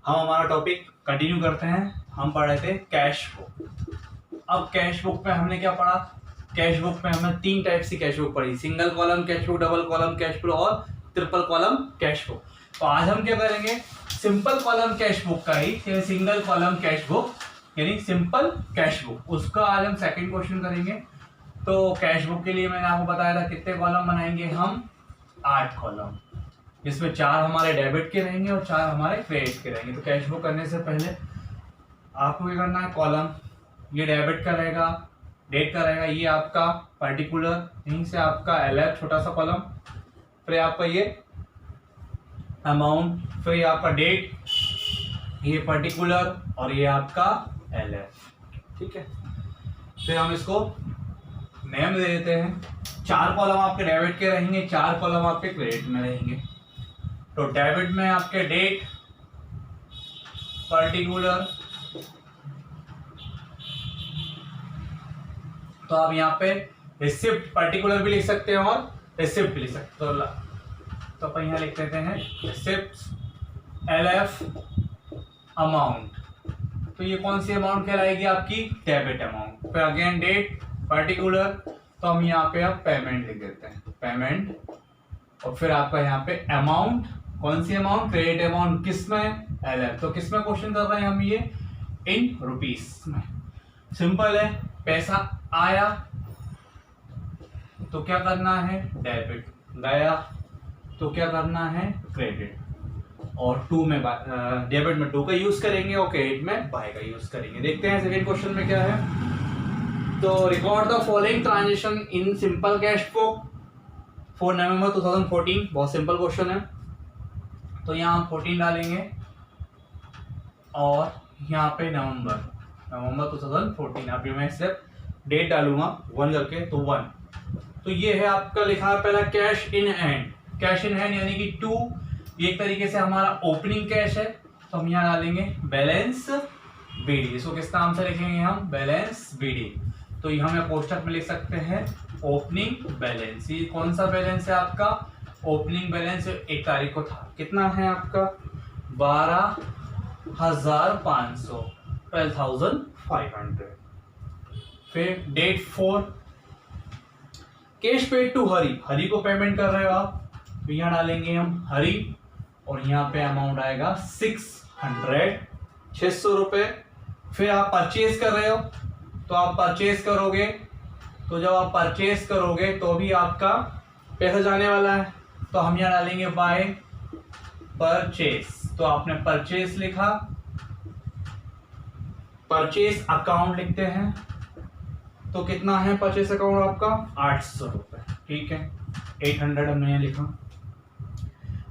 हम हमारा topic continue करते हैं। हम पढ़ रहे थे कैश बुक। अब कैश बुक में हमने क्या पढ़ा? कैश बुक में हमने 3 टाइप की कैश बुक पढ़ी, single column cash book, double column cash book और ट्रिपल कॉलम कैश बुक। तो आज हम क्या करेंगे? सिंपल कॉलम कैश बुक का ही, सिंगल कॉलम कैश बुक यानी सिंपल कैश बुक, उसका आज हम सेकंड क्वेश्चन करेंगे। तो कैश बुक के लिए मैंने आपको बताया था कितने कॉलम बनाएंगे हम? 8 कॉलम, जिसमें 4 हमारे डेबिट के रहेंगे और 4 हमारे क्रेडिट के रहेंगे। तो कैश बुक करने से पहले आपको क्या करना है? कॉलम ये डेबिट का रहेगा, डेट का रहेगा, ये आपका पर्टिकुलर, यहीं से आपका LF छोटा सा कॉलम, फिर आपका ये अमाउंट, फिर ये आपका डेट, ये पर्टिकुलर और ये आपका LF। ठीक है, फिर हम इसको नेम दे देते हैं। 4 कॉलम आपके डेबिट के रहेंगे, 4 कॉलम आपके क्रेडिट में रहेंगे। तो डेबिट में आपके डेट, पर्टिकुलर, तो आप यहाँ पे रिसिप्ट, पर्टिकुलर भी लिख सकते हैं और रिसिप्ट भी लिख सकते हैं। तो अपन यहाँ लिख देते हैं रिसिप्ट, LF, अमाउंट। तो ये कौन सी अमाउंट कहलाएगी? आपकी डेबिट अमाउंट। फिर अगेन डेट, पर्टिकुलर, तो हम यहाँ पे आप पेमेंट लिख देते हैं, पेमेंट। और फिर आपका यहाँ पे अमाउंट, कौन सी अमाउंट? Credit amount. किसमें? LF। तो किसमें क्वेश्चन कर रहे हैं हम? ये इन रुपीस में। सिंपल है, पैसा आया तो क्या करना है? डेबिट, गया तो क्या करना है? क्रेडिट। और 2 में डेबिट में 2 का यूज करेंगे और क्रेडिट में बाय का यूज करेंगे। देखते हैं सेकंड क्वेश्चन में क्या है। तो record the following transaction in simple cash book for नवंबर 2014। बहुत सिंपल क्वेश्चन है। तो यहाँ हम 14 डालेंगे और यहाँ पे नवंबर 2014। अभी मैं सिर्फ डेट डालूंगा 1 करके, तो 1। तो ये है आपका लिखा है पहला cash in hand. Cash in hand यानी कि 2, ये एक तरीके से हमारा ओपनिंग कैश है। तो हम यहाँ डालेंगे बैलेंस BD। इसको किस नाम से लिखेंगे हम? Balance BD। तो यहाँ हम कोष्टक में लिख सकते हैं ओपनिंग बैलेंस। ये कौन सा बैलेंस है आपका? ओपनिंग बैलेंस 1 तारीख को था। कितना है आपका? 12,500, 12,500। फिर डेट 4, कैश पेड टू हरी। हरी को पेमेंट कर रहे हो आप, तो यहाँ डालेंगे हम हरी और यहाँ पे अमाउंट आएगा 600 रुपए। फिर आप परचेज कर रहे हो, तो आप परचेज करोगे, तो जब आप परचेज करोगे तो भी आपका पैसा जाने वाला है। तो हम यहाँ डालेंगे बाय परचेज। तो आपने परचेज लिखा, परचेज अकाउंट लिखते हैं। तो कितना है परचेज अकाउंट आपका? 800 रुपए। ठीक है, 800 हमने यहाँ लिखा।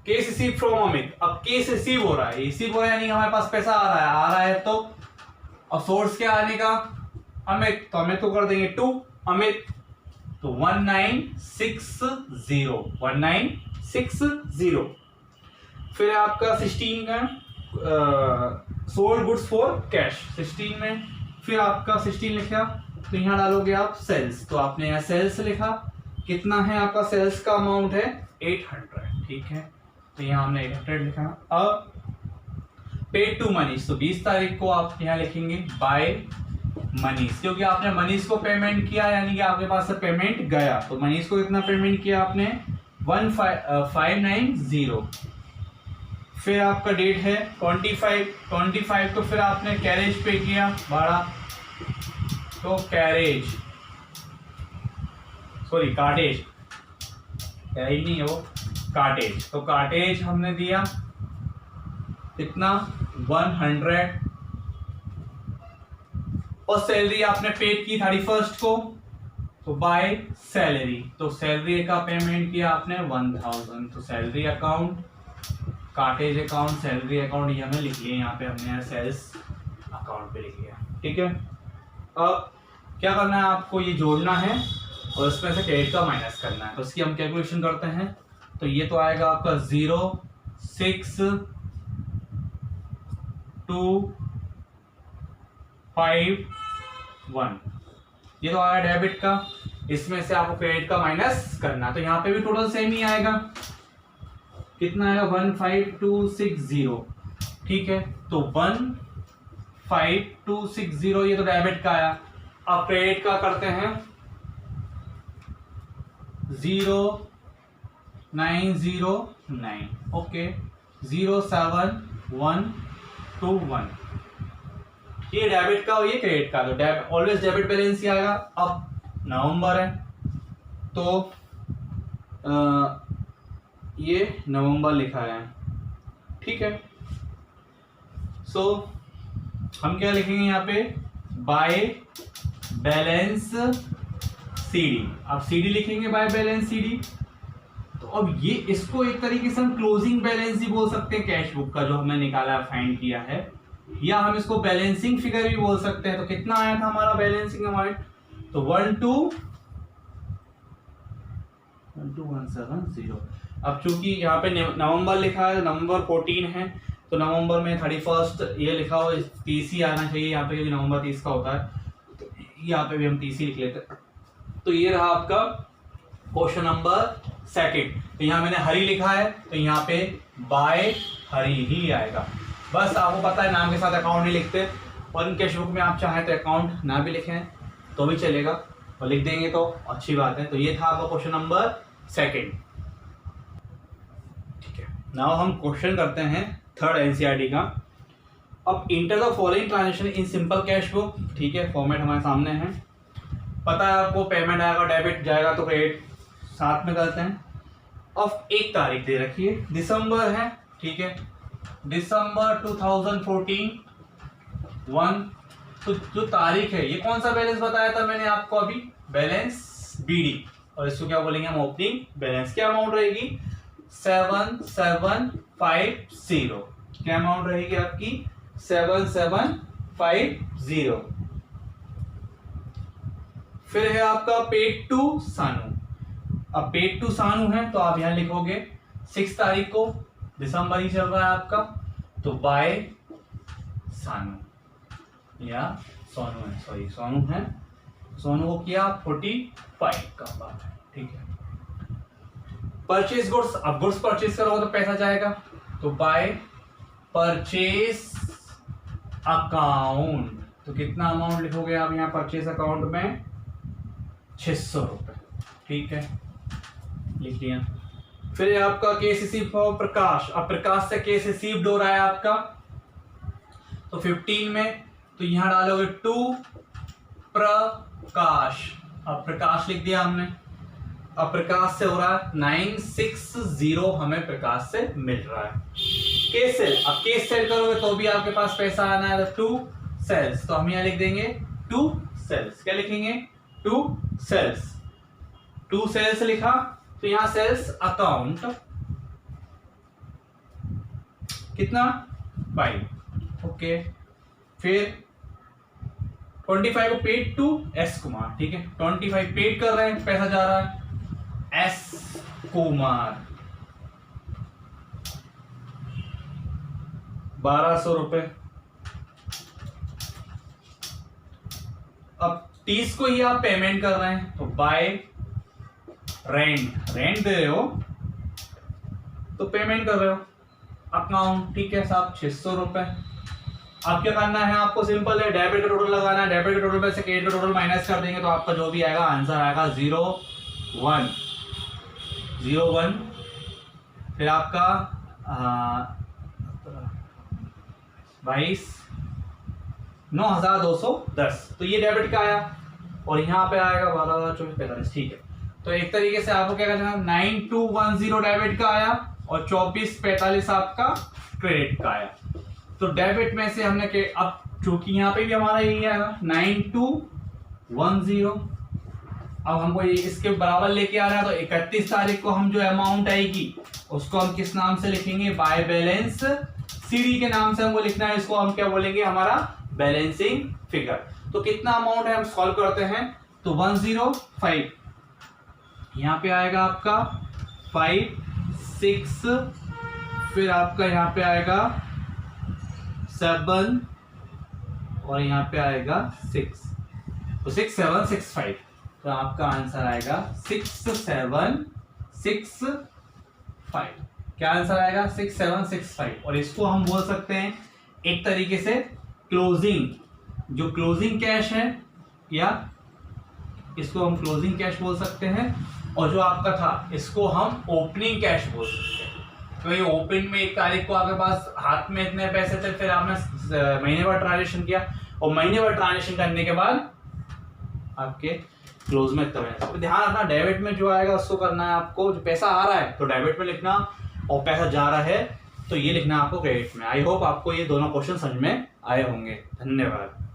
Case receive from Amit. अब केस रिसीव हो रहा है, रिसीव हो रहा है यानी हमारे पास पैसा आ रहा है। तो अब सोर्स क्या आने का? अमित। तो अमित को कर देंगे 2 अमित, तो 1960। फिर आपका 16 का सोल्ड गुड्स फॉर कैश 16 में। फिर आपका 16 लिखा, तो यहाँ डालोगे आप सेल्स। तो आपने यहाँ सेल्स लिखा, कितना है आपका सेल्स का अमाउंट है? 800। ठीक है, तो यहाँ हमने 800 लिखा। अब पेड टू मनीष, तो 20 तारीख को आप यहाँ लिखेंगे बाय मनीष, क्योंकि आपने मनीष को पेमेंट किया यानी कि आपके पास से पेमेंट गया। तो मनीष को कितना पेमेंट किया आपने? 1590। फिर आपका डेट है 25 को फिर आपने कैरेज पे किया भाड़ा, तो कैरेज, सॉरी कार्टेज, कैरेज नहीं है वो, कार्टेज। तो कार्टेज हमने दिया कितना? 100। और सैलरी आपने पेड की 31 को, तो बाय सैलरी। तो सैलरी का पेमेंट किया आपने 1000। तो salary account, cartage account, salary account ये हमें लिख लिए यहाँ पे, हमने यहाँ सेल्स अकाउंट पे लिख लिया। ठीक है, अब क्या करना है आपको? ये जोड़ना है और इसमें से क्रेडिट का माइनस करना है। तो इसकी हम कैलकुलेशन करते हैं। तो ये तो आएगा आपका 06251। ये तो आया डेबिट का, इसमें से आपको क्रेडिट का माइनस करना। तो यहाँ पे भी टोटल सेम ही आएगा। कितना आएगा? 15260। ठीक है, तो 15260 ये तो डेबिट का आया। अब क्रेडिट का करते हैं 0909, ओके 07121, ये डेबिट का और ये क्रेडिट का, तो ऑलवेज डेबिट बैलेंस ही आएगा। अब नवंबर है तो ये नवंबर लिखा है, ठीक है। सो हम क्या लिखेंगे यहाँ पे, बाय बैलेंस सीडी। अब सीडी लिखेंगे बाय बैलेंस सीडी। तो अब ये इसको एक तरीके से हम क्लोजिंग बैलेंस ही बोल सकते हैं कैश बुक का, जो हमने निकाला है, फाइंड किया है, या हम इसको बैलेंसिंग फिगर भी बोल सकते हैं। तो कितना आया था हमारा बैलेंसिंग अमाउंट, तो 12170। अब चूंकि यहाँ पे नवंबर लिखा है, नवंबर 14 है, तो नवंबर में 31 ये लिखा हो, 30 ही आना चाहिए यहाँ पे, क्योंकि नवंबर 30 का होता है, तो यहाँ पे भी हम 30 ही लिख लेते हैं। तो ये रहा आपका क्वेश्चन नंबर सेकंड। तो यहाँ मैंने हरी लिखा है, तो यहाँ पे बाय हरी ही आएगा। बस आपको पता है नाम के साथ अकाउंट नहीं लिखते, और इन कैश बुक में आप चाहें तो अकाउंट ना भी लिखें तो भी चलेगा, और लिख देंगे तो अच्छी बात है। तो ये था आपका क्वेश्चन नंबर सेकंड, ठीक है। नाउ हम क्वेश्चन करते हैं थर्ड एनसीईआरटी का। अब enter the following transaction in simple cash book, ठीक है, फॉर्मेट हमारे सामने है, पता है आपको, पेमेंट आएगा, डेबिट जाएगा तो क्रेडिट, साथ में करते हैं। अब एक तारीख दे रखी है, दिसंबर है, ठीक है, दिसंबर 2014 1, तो जो तारीख है, ये कौन सा बैलेंस बताया था मैंने आपको अभी, बैलेंस बीडी, और इसको क्या बोलेंगे हम, ओपनिंग बैलेंस। क्या अमाउंट रहेगी, 7750, क्या अमाउंट रहेगी आपकी, 7750। फिर है आपका पेड टू सानू। अब पेड टू सानू है तो आप यहां लिखोगे 6 तारीख को, दिसंबर ही चल रहा है आपका, तो बाय सानू या सोनू है, सॉरी सोनू है, सोनू को किया 45 का बात है, ठीक है। परचेज गुड्स, अब गुड्स परचेज करोगे तो पैसा जाएगा, तो बाय परचेज अकाउंट, तो कितना अमाउंट लिखोगे आप यहाँ परचेज अकाउंट में, 600 रुपए, ठीक है, लिख लिया। फिर आपका केस रिसीव फॉर प्रकाश। अब प्रकाश से केस रिसीव्ड हो रहा है आपका, तो 15 में, तो यहां डालोगे टू प्रकाश। अब प्रकाश लिख दिया हमने। अब प्रकाश से हो रहा है 960, हमें प्रकाश से मिल रहा है। केस सेल, अब केस सेल करोगे तो भी आपके पास पैसा आना है, तो 2 सेल्स, तो हम यहां लिख देंगे 2 सेल्स। क्या लिखेंगे, 2 सेल्स, 2 सेल्स लिखा, तो यहां सेल्स अकाउंट कितना, 5, ओके। फिर 25 को पेड टू एस कुमार, ठीक है, 25 पेड कर रहे हैं, पैसा जा रहा है एस कुमार, 1200 रुपए। अब 30 को ही आप पेमेंट कर रहे हैं, तो बाय रेंट, रेंट दे रहे हो तो पेमेंट कर रहे हो, अकाउंट, ठीक है साहब, 600 रुपए। अब क्या करना है आपको, सिंपल है, डेबिट का टोटल लगाना है, डेबिट के टोटल में से क्रेडिट का टोटल माइनस कर देंगे, तो आपका जो भी आएगा आंसर आएगा 01। फिर आपका 9210, तो ये डेबिट का आया, और यहाँ पे आएगा 12,24,45, ठीक है। तो एक तरीके से आपको क्या करना है, 9210 डेबिट का आया, और 24,45 आपका क्रेडिट का आया। तो डेबिट में से हमने के, अब चूंकि यहाँ पे भी हमारा यही आएगा 9210, अब हमको ये इसके बराबर लेके आ रहा है, तो 31 तारीख को हम जो अमाउंट आएगी उसको हम किस नाम से लिखेंगे, बाय बैलेंस सीडी के नाम से हमको लिखना है, इसको हम क्या बोलेंगे, हमारा बैलेंसिंग फिगर। तो कितना अमाउंट है हम सॉल्व करते हैं, तो 105, यहाँ पे आएगा आपका 5 6, फिर आपका यहाँ पे आएगा 7, और यहाँ पे आएगा 6, तो 6765, तो आपका आंसर आएगा 6765। क्या आंसर आएगा, 6765, और इसको हम बोल सकते हैं एक तरीके से क्लोजिंग, जो क्लोजिंग कैश है या इसको हम क्लोजिंग कैश बोल सकते हैं, और जो आपका था इसको हम ओपनिंग कैश बोल सकते हैं। तो ये ओपन में 1 तारीख को आपके पास हाथ में इतने पैसे थे, फिर आपने महीने भर ट्रांजेक्शन किया और महीने भर ट्रांजेक्शन करने के बाद आपके क्लोज में इतना पैसा। तो ध्यान रखना डेबिट में जो आएगा उसको करना है आपको, जो पैसा आ रहा है तो डेबिट में लिखना, और पैसा जा रहा है तो ये लिखना है आपको क्रेडिट में। आई होप आपको ये दोनों क्वेश्चन समझ में आए होंगे। धन्यवाद।